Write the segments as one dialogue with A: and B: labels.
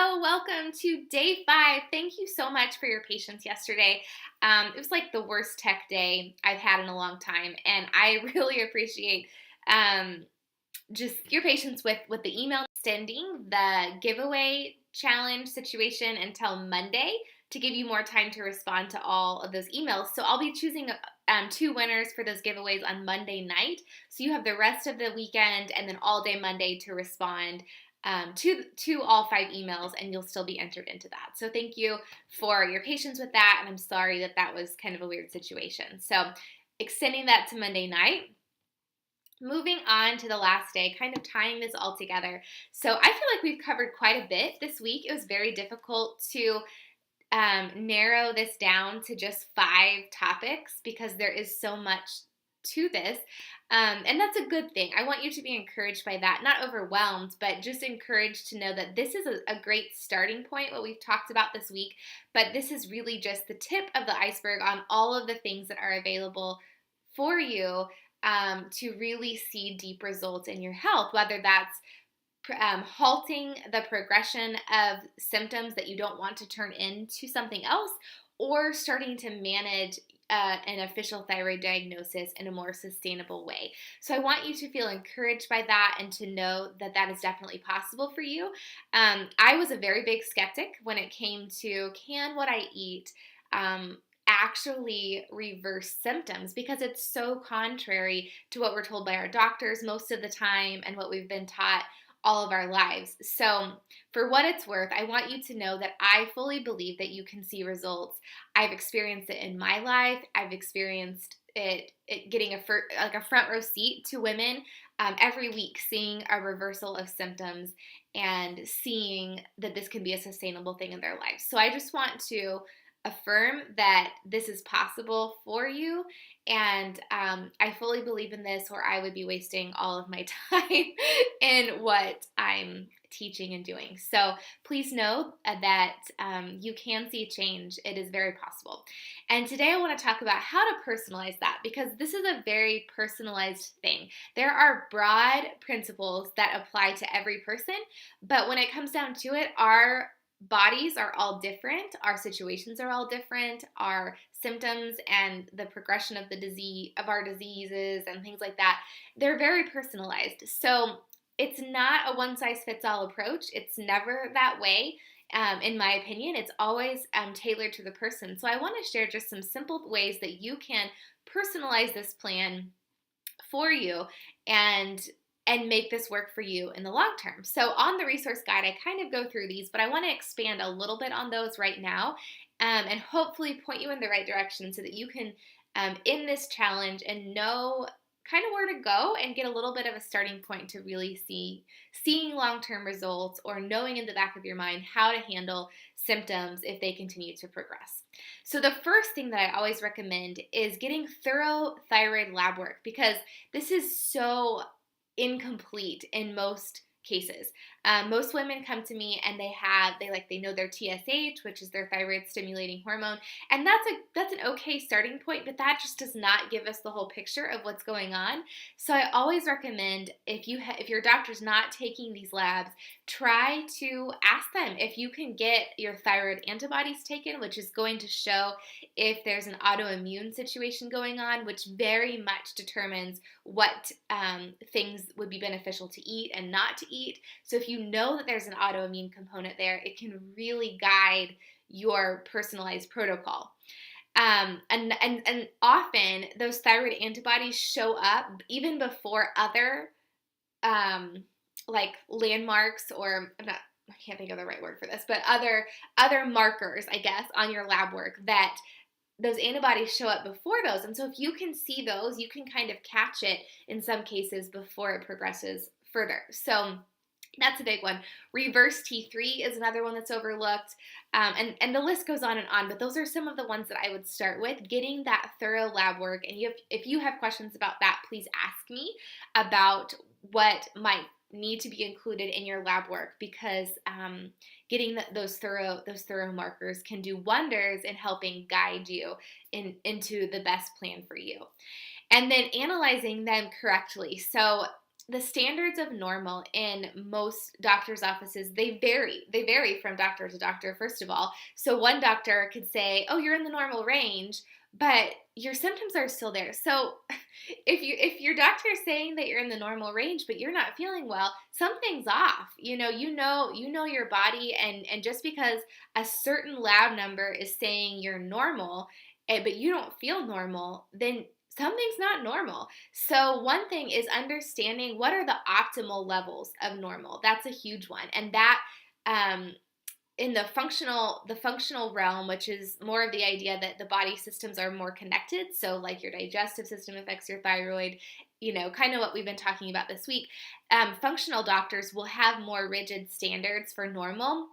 A: Oh, welcome to day 5. Thank you so much for your patience yesterday. It was like the worst tech day I've had in a long time, and I really appreciate um, just your patience with the email extending the giveaway challenge situation until Monday to give you more time to respond to all of those emails. So I'll be choosing 2 winners for those giveaways on Monday night. So you have the rest of the weekend and then all day Monday to respond to all 5 emails, and you'll still be entered into that. So thank you for your patience with that, and I'm sorry that that was kind of a weird situation. So extending that to Monday night. Moving on to the last day, kind of tying this all together. So I feel like we've covered quite a bit this week. It was very difficult to narrow this down to just 5 topics because there is so much to this. And that's a good thing. I want you to be encouraged by that, not overwhelmed, but just encouraged to know that this is a great starting point, what we've talked about this week. But this is really just the tip of the iceberg on all of the things that are available for you to really see deep results in your health, whether that's halting the progression of symptoms that you don't want to turn into something else, or starting to manage an official thyroid diagnosis in a more sustainable way. So I want you to feel encouraged by that and to know that that is definitely possible for you. I was a very big skeptic when it came to can what I eat actually reverse symptoms, because it's so contrary to what we're told by our doctors most of the time and what we've been taught all of our lives. So for what it's worth, I want you to know that I fully believe that you can see results. I've experienced it in my life. I've experienced it getting a front row seat to women every week, seeing a reversal of symptoms and seeing that this can be a sustainable thing in their lives. So I just want to affirm that this is possible for you, and I fully believe in this, or I would be wasting all of my time in what I'm teaching and doing. So please know that you can see change. It is very possible. And today I want to talk about how to personalize that, because this is a very personalized thing. There are broad principles that apply to every person, but when it comes down to it, our bodies are all different, our situations are all different, our symptoms and the progression of the disease of our diseases and things like that, they're very personalized. So it's not a one size fits all approach. It's never that way. In my opinion, it's always tailored to the person. So I want to share just some simple ways that you can personalize this plan for you and make this work for you in the long term. So on the resource guide, I kind of go through these, but I want to expand a little bit on those right now, and hopefully point you in the right direction so that you can in this challenge and know kind of where to go and get a little bit of a starting point to really seeing long-term results, or knowing in the back of your mind how to handle symptoms if they continue to progress. So the first thing that I always recommend is getting thorough thyroid lab work, because this is so incomplete in most cases. Most women come to me and they know their TSH, which is their thyroid stimulating hormone, and that's an okay starting point, but that just does not give us the whole picture of what's going on. So I always recommend, if your doctor's not taking these labs, try to ask them if you can get your thyroid antibodies taken, which is going to show if there's an autoimmune situation going on, which very much determines what things would be beneficial to eat and not to eat. So if you know that there's an autoimmune component there, it can really guide your personalized protocol. And often those thyroid antibodies show up even before other like landmarks, or I can't think of the right word for this, but other markers, I guess, on your lab work, that those antibodies show up before those. And so if you can see those, you can kind of catch it in some cases before it progresses further. So that's a big one. Reverse T3 is another one that's overlooked. And the list goes on and on, but those are some of the ones that I would start with, getting that thorough lab work. And if you have questions about that, please ask me about what might need to be included in your lab work, because getting those thorough markers can do wonders in helping guide you into the best plan for you. And then analyzing them correctly. So the standards of normal in most doctors' offices, they vary. They vary from doctor to doctor, first of all. So one doctor could say, "Oh, you're in the normal range," but your symptoms are still there. So if your doctor is saying that you're in the normal range but you're not feeling well, something's off. You know your body, and just because a certain lab number is saying you're normal, but you don't feel normal, then something's not normal. So one thing is understanding what are the optimal levels of normal. That's a huge one. And that um, in the functional realm, which is more of the idea that the body systems are more connected. So like your digestive system affects your thyroid, kind of what we've been talking about this week. Functional doctors will have more rigid standards for normal,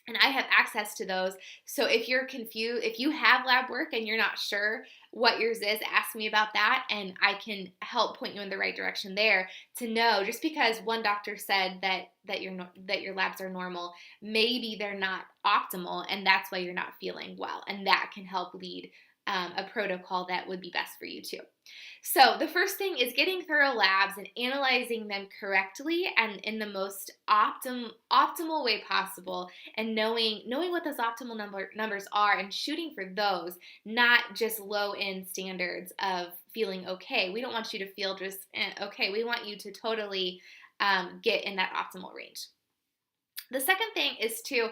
A: and I have access to those. So if you're confused, if you have lab work and you're not sure what yours is, ask me about that and I can help point you in the right direction there to know. Just because one doctor said that your labs are normal, maybe they're not optimal and that's why you're not feeling well. And that can help lead a protocol that would be best for you too. So the first thing is getting thorough labs and analyzing them correctly and in the most optimal way possible, and knowing what those optimal numbers are and shooting for those, not just low end standards of feeling okay. We don't want you to feel just okay. We want you to totally get in that optimal range. The second thing is to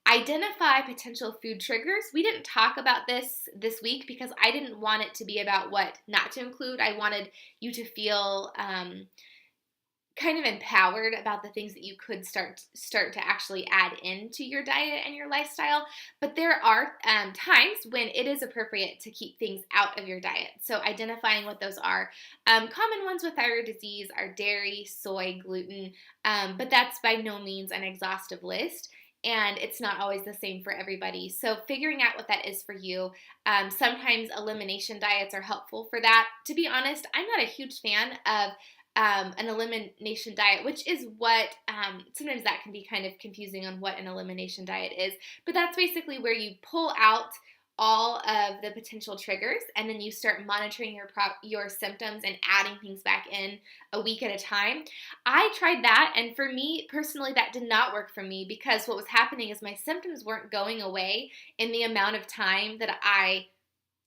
A: identify potential food triggers. We didn't talk about this week because I didn't want it to be about what not to include. I wanted you to feel kind of empowered about the things that you could start to actually add into your diet and your lifestyle. But there are times when it is appropriate to keep things out of your diet. So identifying what those are. Common ones with thyroid disease are dairy, soy, gluten, but that's by no means an exhaustive list. And it's not always the same for everybody. So figuring out what that is for you. Sometimes elimination diets are helpful for that. To be honest, I'm not a huge fan of an elimination diet, which is what sometimes that can be kind of confusing on what an elimination diet is. But that's basically where you pull out all of the potential triggers and then you start monitoring your symptoms and adding things back in a week at a time. I tried that, and for me personally that did not work for me because what was happening is my symptoms weren't going away in the amount of time that I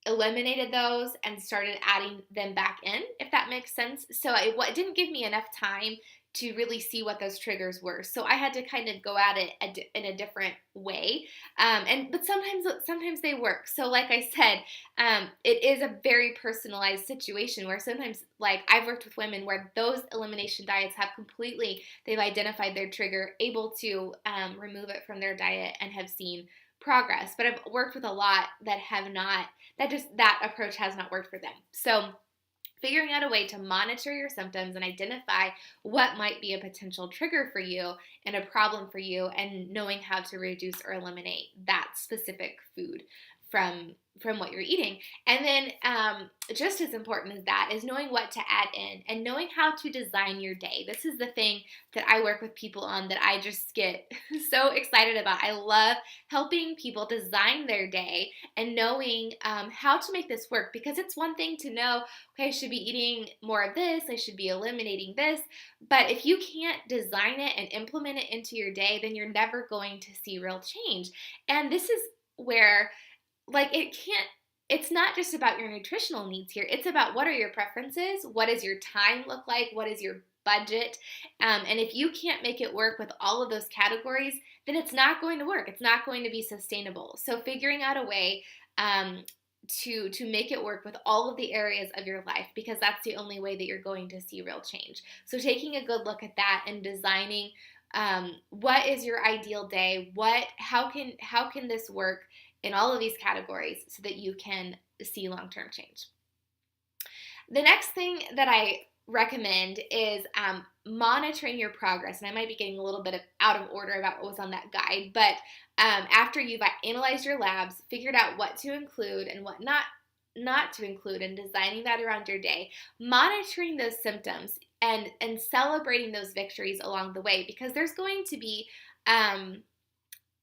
A: eliminated those and started adding them back in, if that makes sense. So it didn't give me enough time to really see what those triggers were. So I had to kind of go at it in a different way. But sometimes they work. So like I said, it is a very personalized situation where sometimes, like I've worked with women where those elimination diets they've identified their trigger, able to remove it from their diet and have seen progress. But I've worked with a lot that have not, that approach has not worked for them. So figuring out a way to monitor your symptoms and identify what might be a potential trigger for you and a problem for you, and knowing how to reduce or eliminate that specific food from what you're eating. And then just as important as that is knowing what to add in and knowing how to design your day. This is the thing that I work with people on that I just get so excited about. I love helping people design their day and knowing how to make this work, because it's one thing to know, okay, I should be eating more of this, I should be eliminating this, but if you can't design it and implement it into your day, then you're never going to see real change. And this is where it's not just about your nutritional needs here. It's about what are your preferences, what does your time look like, what is your budget, and if you can't make it work with all of those categories, then it's not going to work. It's not going to be sustainable. So figuring out a way to make it work with all of the areas of your life, because that's the only way that you're going to see real change. So taking a good look at that and designing what is your ideal day, how can this work in all of these categories so that you can see long-term change. The next thing that I recommend is monitoring your progress. And I might be getting a little bit out of order about what was on that guide, but after you've analyzed your labs, figured out what to include and what not to include, and designing that around your day, monitoring those symptoms and celebrating those victories along the way, because there's going to be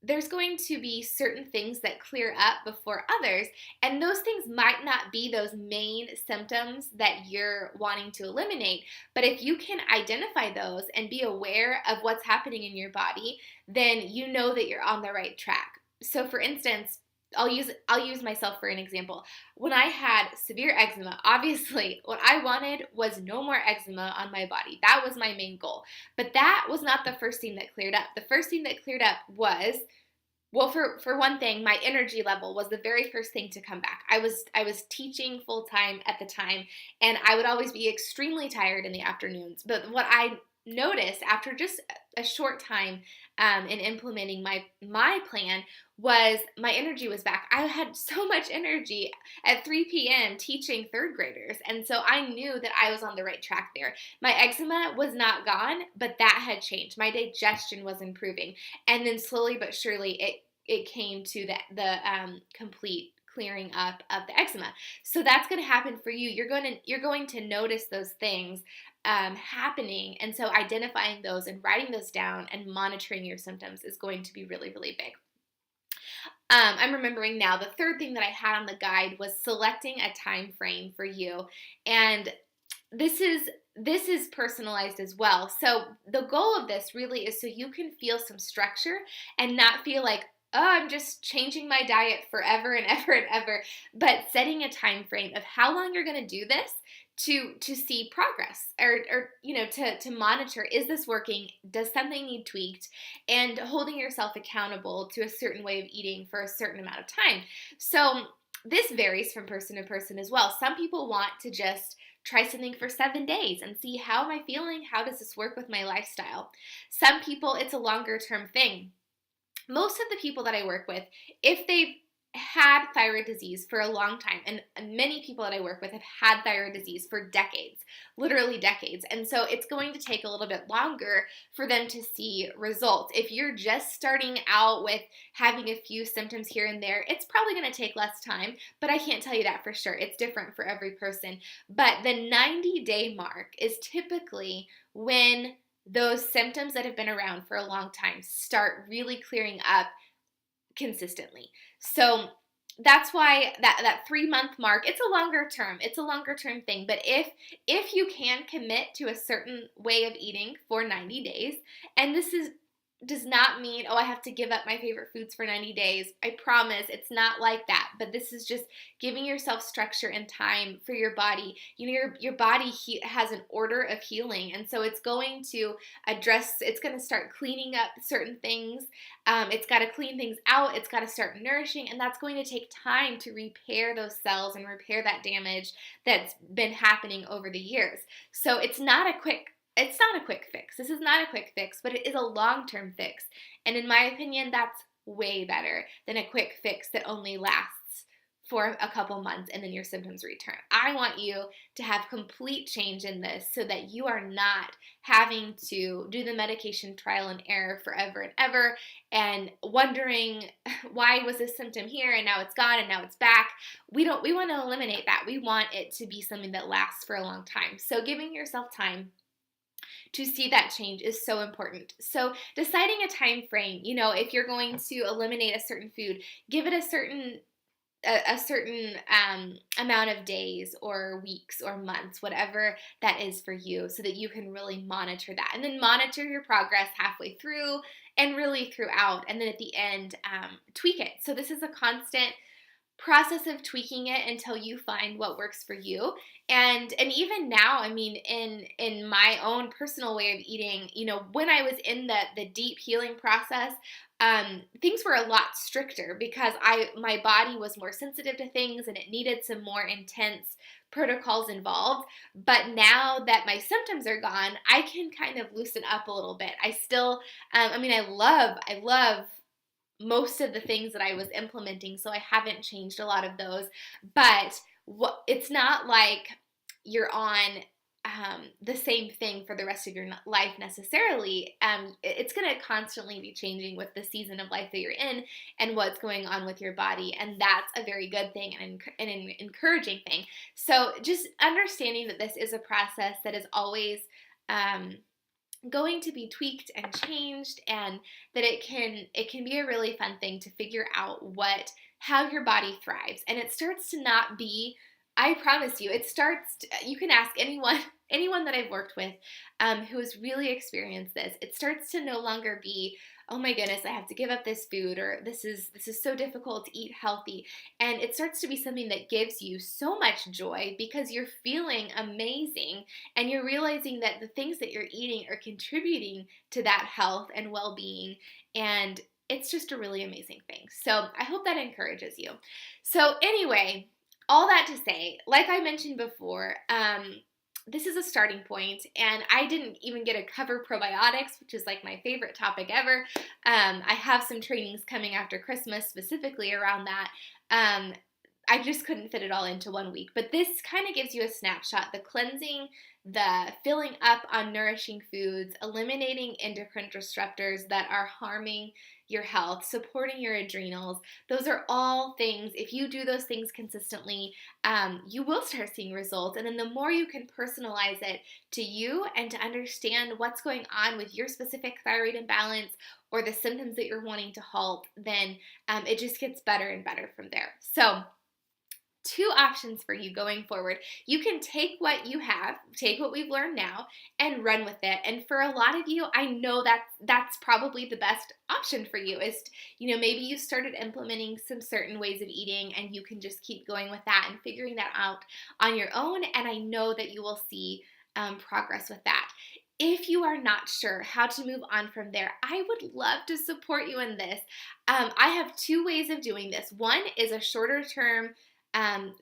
A: there's going to be certain things that clear up before others, and those things might not be those main symptoms that you're wanting to eliminate. But if you can identify those and be aware of what's happening in your body, then you know that you're on the right track. So for instance, I'll use myself for an example. When I had severe eczema, obviously what I wanted was no more eczema on my body. That was my main goal. But that was not the first thing that cleared up. The first thing that cleared up was, well, for one thing, my energy level was the very first thing to come back. I was teaching full time at the time, and I would always be extremely tired in the afternoons. But what I noticed after just a short time in implementing my plan was my energy was back. I had so much energy at 3 p.m. teaching third graders, and so I knew that I was on the right track there. My eczema was not gone, but that had changed. My digestion was improving, and then slowly but surely it came to the complete clearing up of the eczema. So that's going to happen for you. You're going to notice those things happening, and so identifying those and writing those down and monitoring your symptoms is going to be really, really big. I'm remembering now the third thing that I had on the guide was selecting a time frame for you, and this is personalized as well. So the goal of this really is so you can feel some structure and not feel like, oh, I'm just changing my diet forever and ever and ever, but setting a time frame of how long you're going to do this to see progress, or to monitor, is this working, does something need tweaked, and holding yourself accountable to a certain way of eating for a certain amount of time. So this varies from person to person as well. Some people want to just try something for 7 days and see, how am I feeling? How does this work with my lifestyle? Some people, it's a longer term thing. Most of the people that I work with, if they've had thyroid disease for a long time, and many people that I work with have had thyroid disease for decades, literally decades, and so it's going to take a little bit longer for them to see results. If you're just starting out with having a few symptoms here and there, it's probably going to take less time, but I can't tell you that for sure. It's different for every person. But the 90-day mark is typically when those symptoms that have been around for a long time start really clearing up consistently. So that's why that 3-month mark, it's a longer term thing. But if you can commit to a certain way of eating for 90 days, and this does not mean, oh, I have to give up my favorite foods for 90 days. I promise it's not like that. But this is just giving yourself structure and time for your body. Your body has an order of healing, and so it's going to it's going to start cleaning up certain things. It's got to clean things out. It's got to start nourishing, and that's going to take time to repair those cells and repair that damage that's been happening over the years. So it's not a quick fix. This is not a quick fix, but it is a long-term fix. And in my opinion, that's way better than a quick fix that only lasts for a couple months and then your symptoms return. I want you to have complete change in this so that you are not having to do the medication trial and error forever and ever and wondering, why was this symptom here and now it's gone and now it's back. We want to eliminate that. We want it to be something that lasts for a long time. So giving yourself time to see that change is so important. So deciding a time frame, if you're going to eliminate a certain food, give it a certain amount of days or weeks or months, whatever that is for you, so that you can really monitor that, and then monitor your progress halfway through and really throughout, and then at the end tweak it. So this is a constant process of tweaking it until you find what works for you. And even now, I mean, in my own personal way of eating, when I was in the deep healing process, things were a lot stricter because my body was more sensitive to things and it needed some more intense protocols involved. But now that my symptoms are gone, I can kind of loosen up a little bit. I still, I love most of the things that I was implementing, so I haven't changed a lot of those. But it's not like you're on the same thing for the rest of your life necessarily. It's going to constantly be changing with the season of life that you're in and what's going on with your body, and that's a very good thing and an encouraging thing. So just understanding that this is a process that is always going to be tweaked and changed, and that it can be a really fun thing to figure out how your body thrives. And it starts to not be, I promise you, you can ask anyone that I've worked with who has really experienced this. It starts to no longer be, oh my goodness, I have to give up this food, or this is so difficult to eat healthy. And it starts to be something that gives you so much joy because you're feeling amazing, and you're realizing that the things that you're eating are contributing to that health and well-being, and it's just a really amazing thing. So I hope that encourages you. So anyway, all that to say, like I mentioned before, this is a starting point, and I didn't even get to cover probiotics, which is like my favorite topic ever. I have some trainings coming after Christmas specifically around that. I just couldn't fit it all into 1 week, but this kind of gives you a snapshot: the cleansing, the filling up on nourishing foods, eliminating endocrine disruptors that are harming your health, supporting your adrenals. Those are all things, if you do those things consistently, you will start seeing results. And then the more you can personalize it to you and to understand what's going on with your specific thyroid imbalance or the symptoms that you're wanting to halt, then it just gets better and better from there. So, two options for you going forward. You can take what you have, take what we've learned now, and run with it. And for a lot of you, I know that that's probably the best option for you is, maybe you started implementing some certain ways of eating, and you can just keep going with that and figuring that out on your own. And I know that you will see progress with that. If you are not sure how to move on from there, I would love to support you in this. I have two ways of doing this. One is a shorter term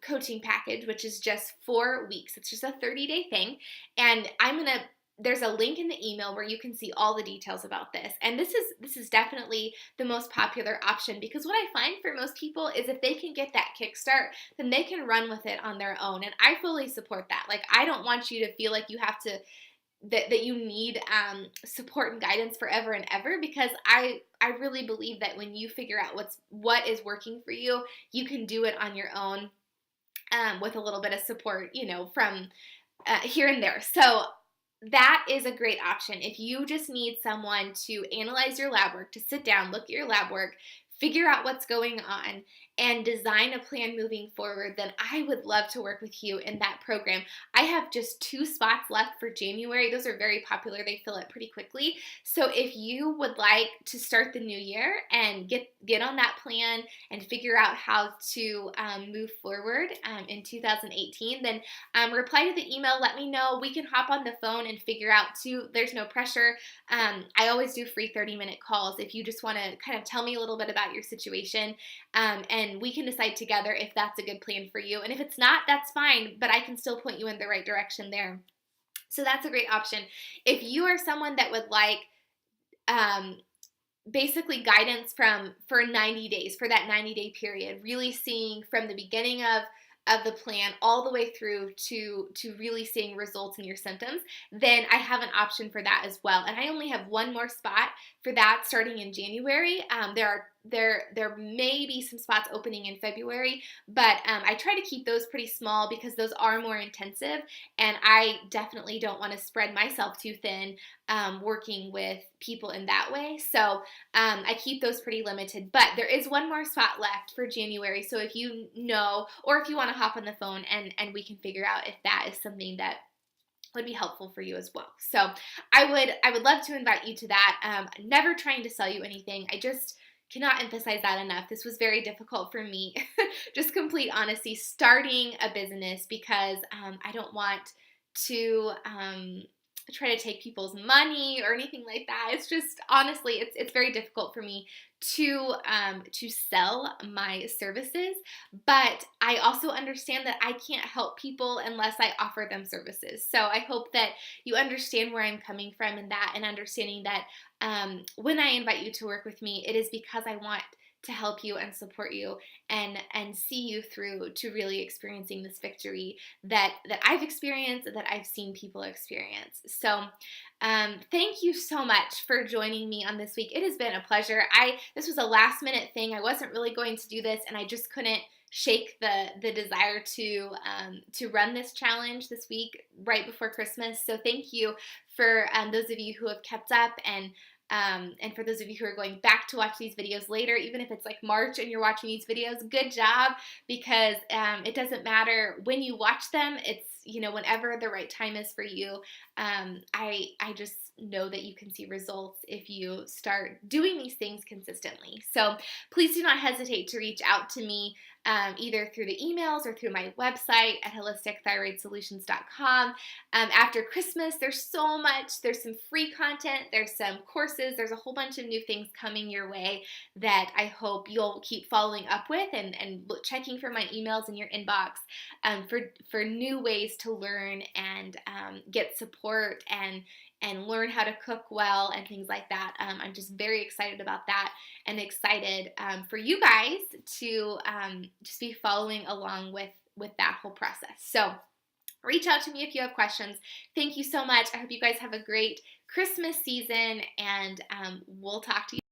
A: coaching package, which is just 4 weeks. It's just a 30-day thing. And there's a link in the email where you can see all the details about this. And this is definitely the most popular option, because what I find for most people is if they can get that kickstart, then they can run with it on their own. And I fully support that. Like, I don't want you to feel like you have to that you need support and guidance forever and ever, because I really believe that when you figure out what is working for you, you can do it on your own with a little bit of support, from here and there. So that is a great option. If you just need someone to analyze your lab work, to sit down, look at your lab work, figure out what's going on, and design a plan moving forward, then I would love to work with you in that program. I have just 2 spots left for January. Those are very popular. They fill up pretty quickly. So if you would like to start the new year and get on that plan and figure out how to move forward in 2018, then reply to the email. Let me know. We can hop on the phone and figure out too. There's no pressure. I always do free 30-minute calls if you just want to kind of tell me a little bit about your situation, and we can decide together if that's a good plan for you. And if it's not, that's fine, but I can still point you in the right direction there. So that's a great option. If you are someone that would like basically guidance for 90 days, for that 90-day period, really seeing from the beginning of the plan all the way through to really seeing results in your symptoms, then I have an option for that as well. And I only have 1 more spot for that starting in January. There may be some spots opening in February, but I try to keep those pretty small because those are more intensive, and I definitely don't want to spread myself too thin working with people in that way. So I keep those pretty limited, but there is 1 more spot left for January. So if you know, or if you want to hop on the phone and we can figure out if that is something that would be helpful for you as well. So I would love to invite you to that. Never trying to sell you anything. I just cannot emphasize that enough. This was very difficult for me, just complete honesty, starting a business, because I don't want to try to take people's money or anything like that. It's just, honestly, it's very difficult for me to sell my services, but I also understand that I can't help people unless I offer them services. So I hope that you understand where I'm coming from in that, and understanding that when I invite you to work with me, it is because I want to help you and support you and see you through to really experiencing this victory that I've experienced and that I've seen people experience. So thank you so much for joining me on this week. It has been a pleasure. This was a last minute thing. I wasn't really going to do this, and I just couldn't shake the desire to run this challenge this week right before Christmas. So thank you for those of you who have kept up, and for those of you who are going back to watch these videos later, even if it's like March and you're watching these videos, good job, because it doesn't matter when you watch them. It's, whenever the right time is for you. I just know that you can see results if you start doing these things consistently. So please do not hesitate to reach out to me, either through the emails or through my website at holisticthyroidsolutions.com. After Christmas, there's so much. There's some free content. There's some courses. There's a whole bunch of new things coming your way that I hope you'll keep following up with, and checking for my emails in your inbox, for new ways to learn and get support and learn how to cook well and things like that. I'm just very excited about that, and excited for you guys to just be following along with that whole process. So reach out to me if you have questions. Thank you so much. I hope you guys have a great Christmas season, and we'll talk to you.